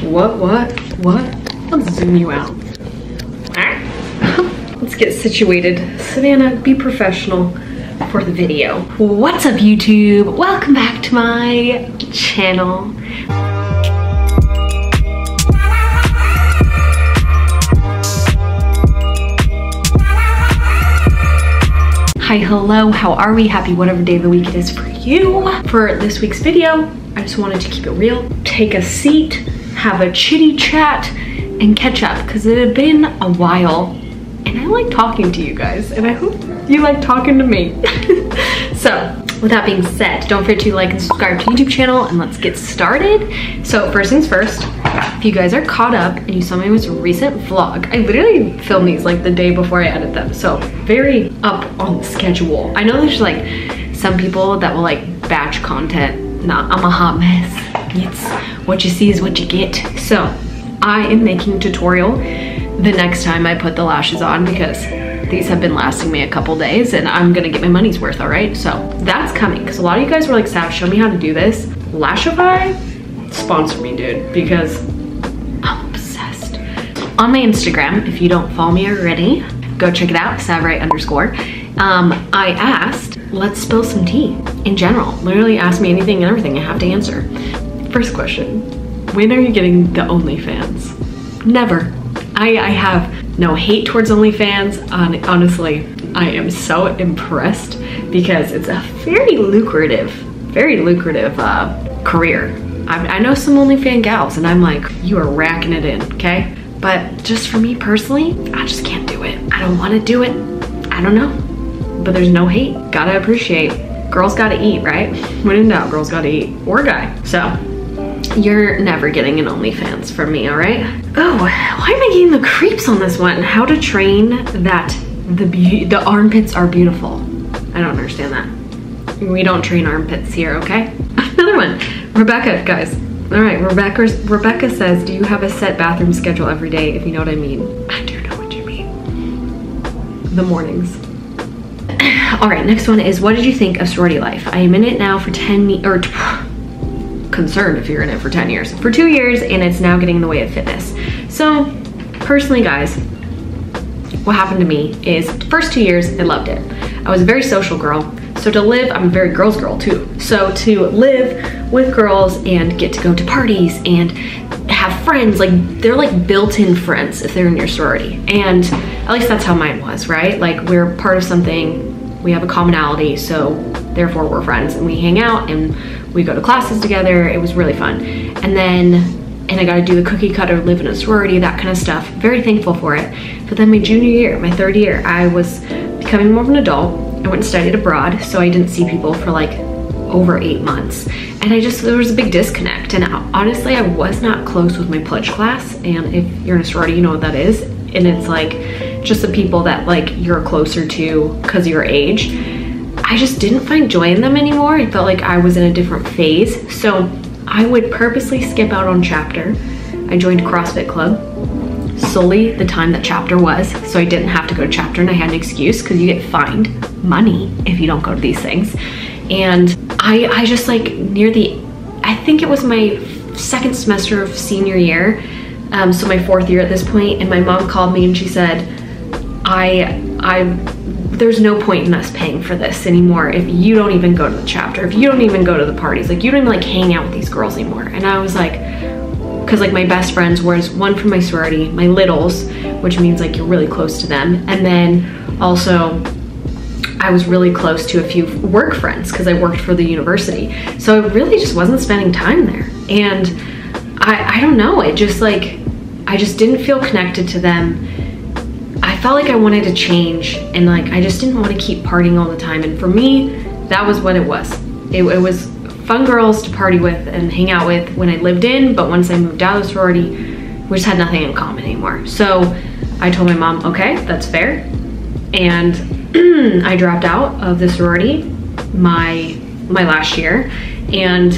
What? Let's zoom you out. Let's get situated. Savannah, be professional for the video. What's up, YouTube? Welcome back to my channel. Hi, hello, how are we? Happy whatever day of the week it is for you. For this week's video, I just wanted to keep it real, take a seat, have a chitty chat, and catch up, because it had been a while, and I like talking to you guys, and I hope you like talking to me. So, with that being said, don't forget to like and subscribe to the YouTube channel, and let's get started. So, first things first, if you guys are caught up and you saw my most recent vlog, I literally filmed these like the day before I edit them, so very up on the schedule. I know there's like some people that will like batch content. Nah, I'm a hot mess. It's what you see is what you get. So I am making a tutorial the next time I put the lashes on, because these have been lasting me a couple days and I'm gonna get my money's worth, all right? So that's coming, because a lot of you guys were like, Sav, show me how to do this. Lashify, sponsor me, dude, because I'm obsessed. On my Instagram, if you don't follow me already, go check it out, savright_. I asked, let's spill some tea in general. Literally ask me anything and everything, I have to answer. First question, when are you getting the OnlyFans? Never. I have no hate towards OnlyFans. Honestly, I am so impressed because it's a very lucrative career. I know some OnlyFans gals and I'm like, you are racking it in, okay? But just for me personally, I just can't do it. I don't want to do it. I don't know. But there's no hate. Gotta appreciate. Girls gotta eat, right? When in doubt, girls gotta eat. Or a guy. So, you're never getting an OnlyFans from me, all right? Oh, why am I getting the creeps on this one? How to train that the armpits are beautiful. I don't understand that. We don't train armpits here, okay? Another one. Rebecca, guys. All right, Rebecca says, do you have a set bathroom schedule every day, if you know what I mean? I do know what you mean. The mornings. All right, next one is, what did you think of Sorority Life? I am in it now for 10 years, concerned if you're in it for 10 years. For 2 years, and it's now getting in the way of fitness. So, personally, guys, what happened to me is, the first 2 years, I loved it. I was a very social girl. So to live, I'm a very girls girl too. So to live with girls and get to go to parties and have friends, like they're like built-in friends if they're in your sorority. And at least that's how mine was, right? Like we're part of something, we have a commonality, so therefore we're friends and we hang out and we go to classes together. It was really fun. And I got to do the cookie cutter, live in a sorority, that kind of stuff. Very thankful for it. But then my junior year, my third year, I was becoming more of an adult. I went and studied abroad, so I didn't see people for like over 8 months. And there was a big disconnect. And honestly, I was not close with my pledge class. And if you're in a sorority, you know what that is. And it's like just the people that like you're closer to because of your age. I just didn't find joy in them anymore. I felt like I was in a different phase. So I would purposely skip out on chapter. I joined CrossFit Club solely the time that chapter was, so I didn't have to go to chapter, and I had an excuse because you get fined money if you don't go to these things. And I just like I think it was my second semester of senior year, so my 4th year at this point, and my mom called me and she said, there's no point in us paying for this anymore if you don't even go to the chapter, if you don't even go to the parties, like you don't even like hang out with these girls anymore. And I was like, because like my best friends was one from my sorority, my littles, which means like you're really close to them. And then also I was really close to a few work friends because I worked for the university. So I really just wasn't spending time there. And I don't know, it just like, I just didn't feel connected to them. I felt like I wanted to change, and like, I just didn't want to keep partying all the time. And for me, that was what it was. It was fun girls to party with and hang out with when I lived in, but once I moved out of the sorority, we just had nothing in common anymore. So I told my mom, okay, that's fair. And I dropped out of the sorority my last year. And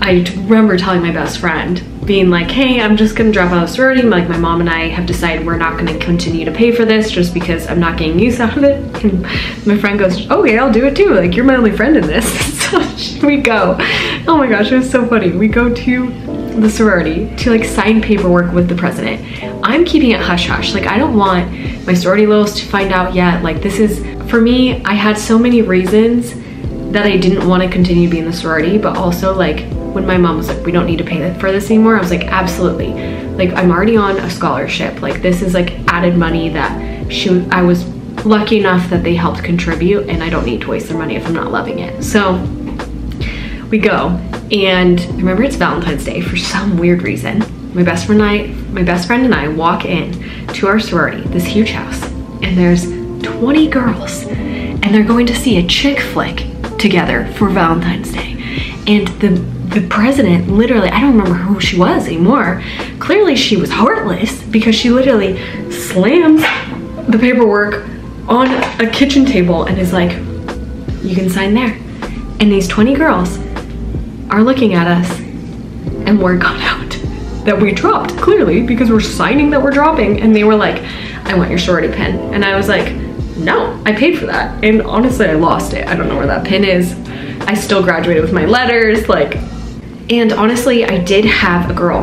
I remember telling my best friend, being like, hey, I'm just gonna drop out of sorority. Like my mom and I have decided we're not gonna continue to pay for this just because I'm not getting use out of it. And my friend goes, okay, I'll do it too. Like you're my only friend in this. So we go. Oh my gosh, it was so funny. We go to the sorority to like sign paperwork with the president. I'm keeping it hush hush. Like I don't want my sorority lows to find out yet. Like this is, for me, I had so many reasons that I didn't want to continue being the sorority, but also like when my mom was like, we don't need to pay for this anymore, I was like, absolutely. Like I'm already on a scholarship. Like this is like added money that I was lucky enough that they helped contribute, and I don't need to waste their money if I'm not loving it. So we go, and I remember it's Valentine's Day for some weird reason. My best friend and I walk in to our sorority, this huge house, and there's 20 girls, and they're going to see a chick flick together for Valentine's Day. And the president literally, I don't remember who she was anymore. Clearly she was heartless because she literally slams the paperwork on a kitchen table and is like, you can sign there. And these 20 girls are looking at us, and word got out that we dropped, clearly, because we're signing that we're dropping. And they were like, I want your sorority pin. And I was like, no, I paid for that. And honestly, I lost it. I don't know where that pin is. I still graduated with my letters, like, and honestly, I did have a girl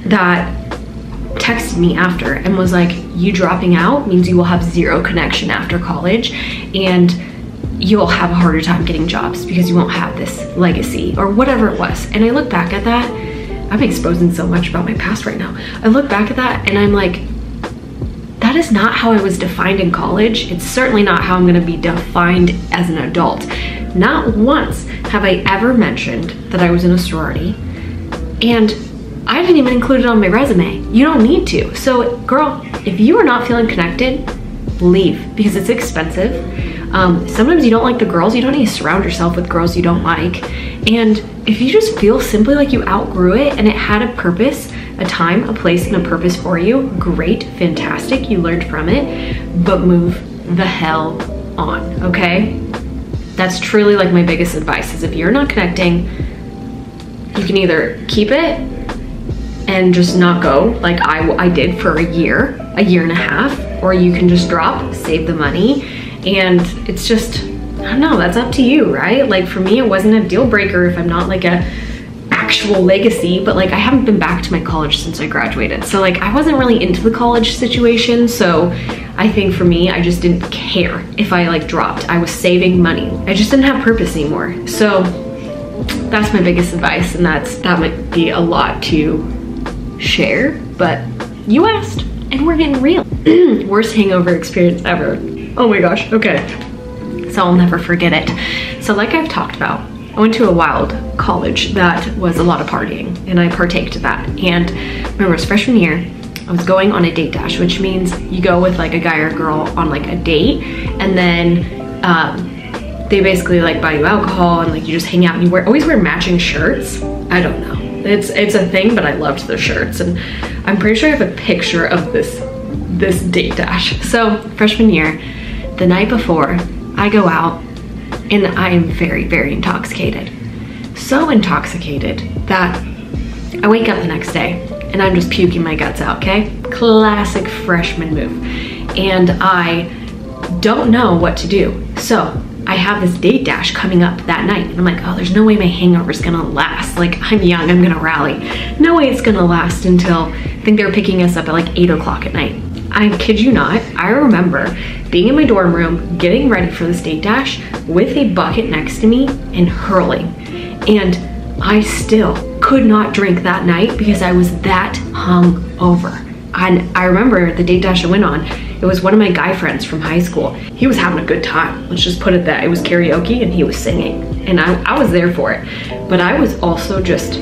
that texted me after and was like, you dropping out means you will have zero connection after college, and you'll have a harder time getting jobs because you won't have this legacy or whatever it was. And I look back at that, I'm exposing so much about my past right now. I look back at that and I'm like, that is not how I was defined in college. It's certainly not how I'm gonna be defined as an adult. Not once have I ever mentioned that I was in a sorority, and I didn't even include it on my resume. You don't need to. So girl, if you are not feeling connected, leave, because it's expensive. Sometimes you don't like the girls, you don't need to surround yourself with girls you don't like. And if you just feel simply like you outgrew it and it had a purpose, a time, a place, and a purpose for you, great, fantastic, you learned from it, but move the hell on, okay? That's truly like my biggest advice, is if you're not connecting, you can either keep it and just not go, like I did for a year and a half, or you can just drop, save the money, and it's just, I don't know, that's up to you, right? Like for me, it wasn't a deal breaker if I'm not like a actual legacy, but like I haven't been back to my college since I graduated. So like I wasn't really into the college situation. So I think for me, I just didn't care if I like dropped. I was saving money. I just didn't have purpose anymore. So that's my biggest advice, and that might be a lot to share, but you asked and we're getting real. Worst hangover experience ever. Oh my gosh, okay. So I'll never forget it. So like I've talked about, I went to a wild college that was a lot of partying, and I partaked of that. And remember, it was freshman year, I was going on a date dash, which means you go with like a guy or girl on like a date, and then they basically like buy you alcohol, and like you just hang out, and you always wear matching shirts. I don't know, it's a thing, but I loved the shirts, and I'm pretty sure I have a picture of this date dash. So freshman year, the night before, I go out, and I'm very, very intoxicated. So intoxicated that I wake up the next day and I'm just puking my guts out, okay? Classic freshman move. And I don't know what to do. So I have this date dash coming up that night, and I'm like, oh, there's no way my hangover's gonna last. Like, I'm young, I'm gonna rally. No way it's gonna last until, I think they were picking us up at like 8 o'clock at night. I kid you not, I remember being in my dorm room, getting ready for this date dash with a bucket next to me and hurling. And I still could not drink that night because I was that hungover. And I remember the date dash I went on, it was one of my guy friends from high school. He was having a good time. Let's just put it that. It was karaoke and he was singing, and I was there for it. But I was also just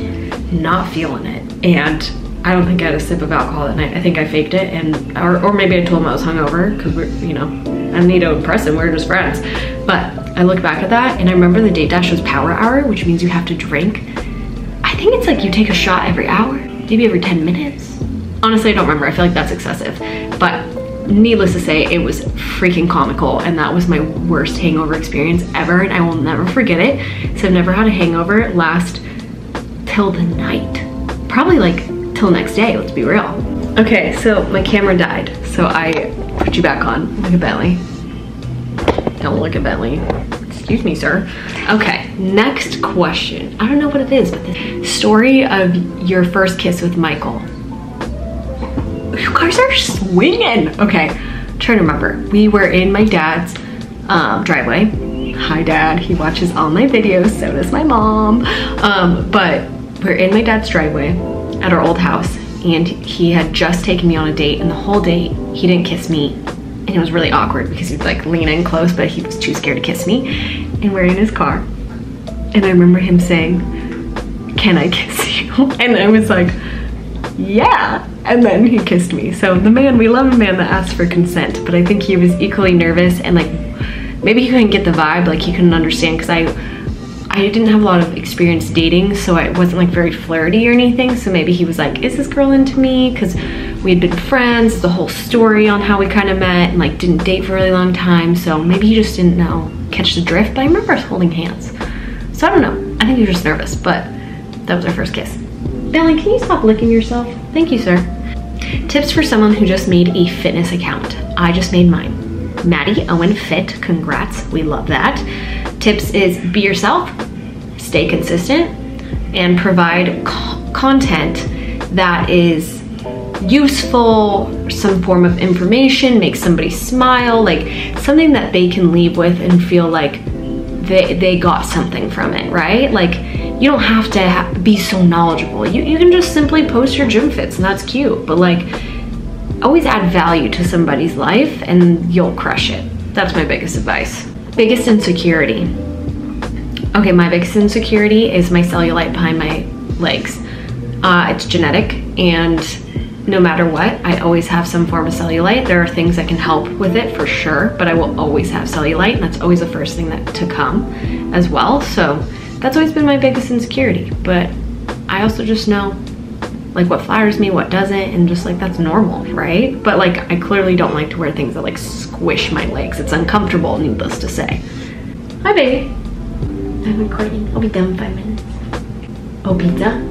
not feeling it. And I don't think I had a sip of alcohol that night. I think I faked it, and or maybe I told him I was hungover because we're, you know, I didn't need to impress him, we were just friends. But I look back at that, and I remember the date dash was power hour, which means you have to drink. I think it's like you take a shot every hour, maybe every 10 minutes. Honestly, I don't remember. I feel like that's excessive. But needless to say, it was freaking comical, and that was my worst hangover experience ever, and I will never forget it. So I've never had a hangover last till the night. Probably like till next day, let's be real. Okay, so my camera died, so I put you back on. Look at Bentley. Don't look at Bentley. It's Excuse me, sir. Okay, next question. I don't know what it is, but the story of your first kiss with Michael. You guys are swinging. Okay, I'm trying to remember. We were in my dad's driveway. Hi, Dad. He watches all my videos, so does my mom. But we're in my dad's driveway at our old house, and he had just taken me on a date, and the whole date, he didn't kiss me. And it was really awkward because he was like leaning close, but he was too scared to kiss me. And we're in his car. And I remember him saying, "Can I kiss you?" And I was like, "Yeah." And then he kissed me. So we love a man that asks for consent, but I think he was equally nervous, and like, maybe he couldn't get the vibe, like he couldn't understand, because I didn't have a lot of experience dating, so I wasn't like very flirty or anything. So maybe he was like, is this girl into me? Because we had been friends, the whole story on how we kind of met, and like didn't date for a really long time. So maybe he just didn't catch the drift, but I remember us holding hands. So I don't know, I think he was just nervous, but that was our first kiss. Belly, can you stop licking yourself? Thank you, sir. Tips for someone who just made a fitness account. I just made mine. Maddie Owen Fit, congrats, we love that. Tips is be yourself, stay consistent, and provide content that is useful, some form of information, make somebody smile, like something that they can leave with and feel like they got something from it, right? Like, you don't have to be so knowledgeable. You can just simply post your gym fits, and that's cute, but like, always add value to somebody's life and you'll crush it. That's my biggest advice. Biggest insecurity. Okay, my biggest insecurity is my cellulite behind my legs. It's genetic, and no matter what, I always have some form of cellulite. There are things that can help with it for sure, but I will always have cellulite, and that's always the first thing to come as well. So that's always been my biggest insecurity, but I also just know like what flatters me, what doesn't, and just like that's normal, right? But like, I clearly don't like to wear things that like squish my legs. It's uncomfortable, needless to say. Hi, baby. I'm recording. I'll be done in 5 minutes. Oh, pizza?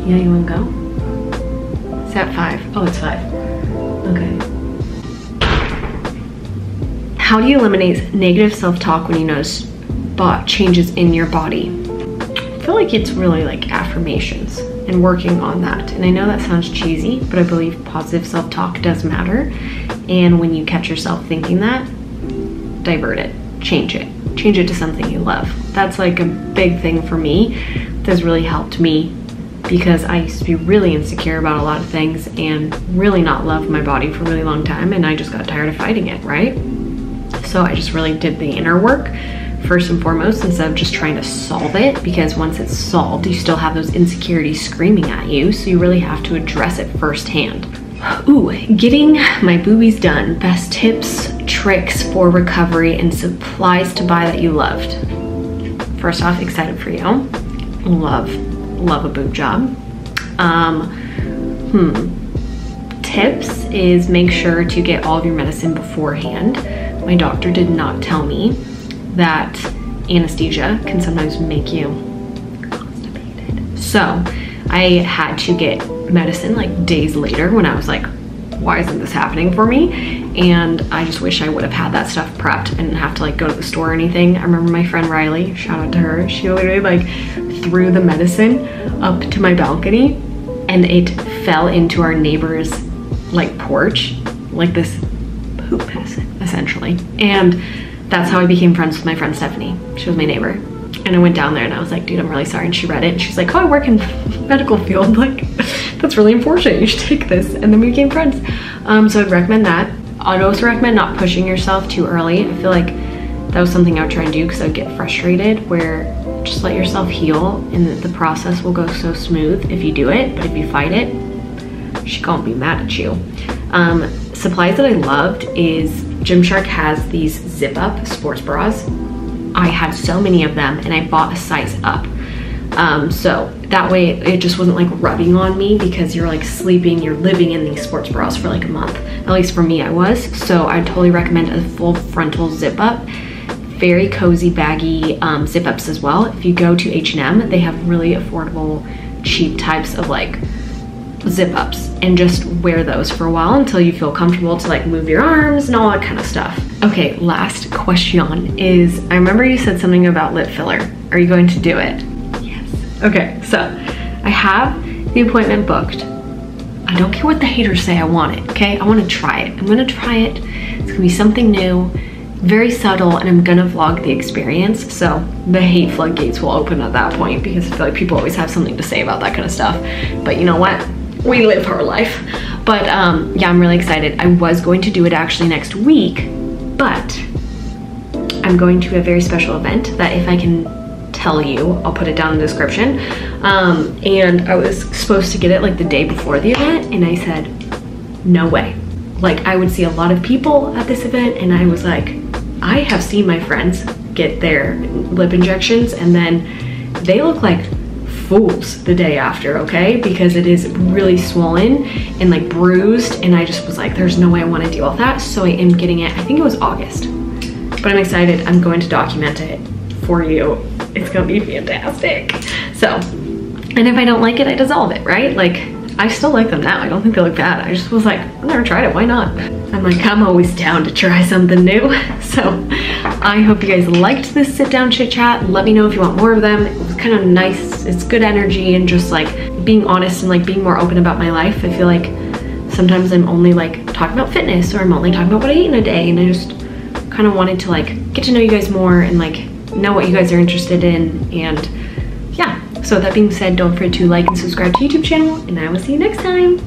Yeah, you wanna go? It's at 5. Oh, it's 5. Okay. How do you eliminate negative self-talk when you notice changes in your body? I feel like it's really like affirmations and working on that. And I know that sounds cheesy, but I believe positive self-talk does matter. And when you catch yourself thinking that, divert it, change it to something you love. That's like a big thing for me. That's really helped me, because I used to be really insecure about a lot of things and really not love my body for a really long time, and I just got tired of fighting it, right? So I just really did the inner work first and foremost, instead of just trying to solve it, because once it's solved, you still have those insecurities screaming at you, so you really have to address it firsthand. Ooh, getting my boobies done. Best tips, tricks for recovery, and supplies to buy that you loved. First off, excited for you. Love a boob job. Tips is make sure to get all of your medicine beforehand. My doctor did not tell me that anesthesia can sometimes make you constipated. So I had to get medicine like days later when I was like, why isn't this happening for me? And I just wish I would have had that stuff prepped and didn't have to like go to the store or anything. I remember my friend Riley, shout out to her, she literally like threw the medicine up to my balcony and it fell into our neighbor's like porch, like this poop piss essentially. And that's how I became friends with my friend Stephanie. She was my neighbor. And I went down there and I was like, dude, I'm really sorry. And she read it and she's like, oh, I work in medical field. Like, that's really unfortunate. You should take this. And then we became friends. So I'd recommend that. I'd also recommend not pushing yourself too early. I feel like that was something I would try and do because I would get frustrated, where just let yourself heal and the process will go so smooth if you do it. But if you fight it, she can't be mad at you. Supplies that I loved is Gymshark has these zip up sports bras. I had so many of them and I bought a size up. So that way it just wasn't like rubbing on me, because you're like sleeping, you're living in these sports bras for like a month. At least for me, I was. So I totally recommend a full frontal zip up. Very cozy, baggy zip ups as well. If you go to H&M, they have really affordable, cheap types of like zip ups and just wear those for a while until you feel comfortable to like move your arms and all that kind of stuff. Okay, last question is, I remember you said something about lip filler. Are you going to do it? Yes. Okay, so I have the appointment booked. I don't care what the haters say, I want it, okay? I want to try it. I'm gonna try it. It's gonna be something new, very subtle, and I'm gonna vlog the experience. So the hate floodgates will open at that point because I feel like people always have something to say about that kind of stuff. But you know what? We live our life. But yeah, I'm really excited. I was going to do it actually next week, but I'm going to a very special event that if I can tell you, I'll put it down in the description. And I was supposed to get it like the day before the event, and I said, no way. Like, I would see a lot of people at this event, and I was like, I have seen my friends get their lip injections, and then they look like fools the day after, okay? Because it is really swollen and like bruised, and I just was like, there's no way I want to deal with that. So I am getting it, I think it was August, but I'm excited. I'm going to document it for you. It's gonna be fantastic. So, and if I don't like it, I dissolve it, right? Like, I still like them now. I don't think they look bad. I just was like, I've never tried it, why not? I'm like, I'm always down to try something new. So I hope you guys liked this sit down chit chat. Let me know if you want more of them. It was kind of nice. It's good energy and just like being honest and like being more open about my life. I feel like sometimes I'm only like talking about fitness, or I'm only talking about what I eat in a day, and I just kind of wanted to like get to know you guys more and like know what you guys are interested in. And yeah, so that being said, don't forget to like and subscribe to YouTube channel, and I will see you next time.